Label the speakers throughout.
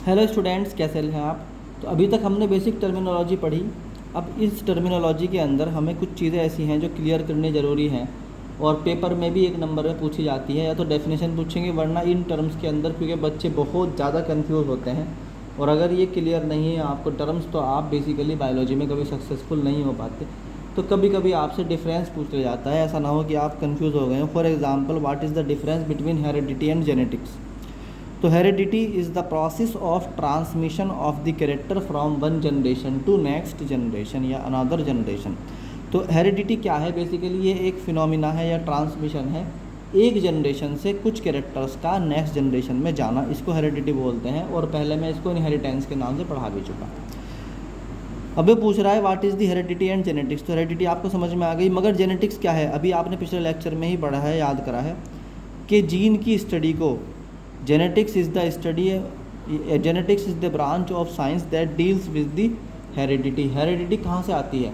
Speaker 1: Hello students, कैसे हैं आप। तो अभी तक हमने बेसिक टर्मिनोलॉजी पढ़ी। अब इस टर्मिनोलॉजी के अंदर हमें कुछ चीज़ें ऐसी हैं जो क्लियर करनी ज़रूरी हैं और पेपर में भी एक नंबर में पूछी जाती है, या तो डेफिनेशन पूछेंगे वरना इन टर्म्स के अंदर, क्योंकि बच्चे बहुत ज़्यादा कंफ्यूज होते हैं। और अगर ये क्लियर नहीं है आपको टर्म्स, तो आप बेसिकली बायोलॉजी में कभी सक्सेसफुल नहीं हो पाते। तो कभी कभी आपसे डिफरेंस पूछ लिया जाता है, ऐसा ना हो कि आप कंफ्यूज हो गए हो। For example, what is the difference between heredity and genetics. तो heredity is the process of transmission of the character from one generation to next generation या अनदर जनरेशन। तो हेरिडिटी क्या है? बेसिकली ये एक फिनोमिना है या ट्रांसमिशन है, एक जनरेशन से कुछ कैरेक्टर्स का नेक्स्ट जनरेशन में जाना, इसको हेरिडिटी बोलते हैं। और पहले मैं इसको इनहेरिटेंस के नाम से पढ़ा भी चुका। अब ये पूछ रहा है what is the heredity and genetics. तो हेरिडिटी आपको समझ में आ गई, मगर जेनेटिक्स क्या है? अभी आपने पिछले लेक्चर में ही पढ़ा है, याद करा है कि जीन की स्टडी को genetics is the branch of science that deals with the heredity. Heredity कहाँ से आती है?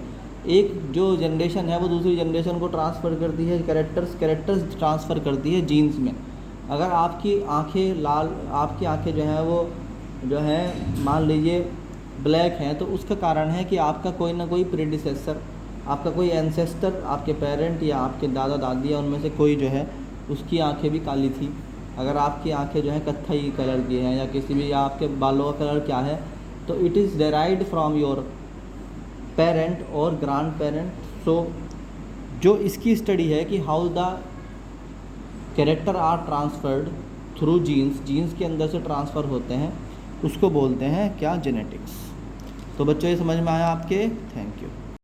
Speaker 1: एक जो जनरेशन है वो दूसरी जनरेशन को ट्रांसफ़र करती है, कैरेक्टर्स ट्रांसफ़र करती है जीन्स में। अगर आपकी आंखें लाल, आपकी आंखें जो हैं वो जो है मान लीजिए ब्लैक हैं, तो उसका कारण है कि आपका कोई ना कोई प्रीडिसेसर, आपका कोई एंसेस्टर, आपके पेरेंट या आपके दादा दादी या उनमें से कोई जो है उसकी आंखें भी काली थी। अगर आपकी आंखें जो है कत्थई कलर की हैं या किसी भी, या आपके बालों का कलर क्या है, तो it is derived from your parent और ग्रैंड पेरेंट। सो जो इसकी स्टडी है कि how the character are transferred through genes के अंदर से ट्रांसफ़र होते हैं, उसको बोलते हैं क्या? जेनेटिक्स। तो बच्चों ये समझ में आया आपके? Thank you.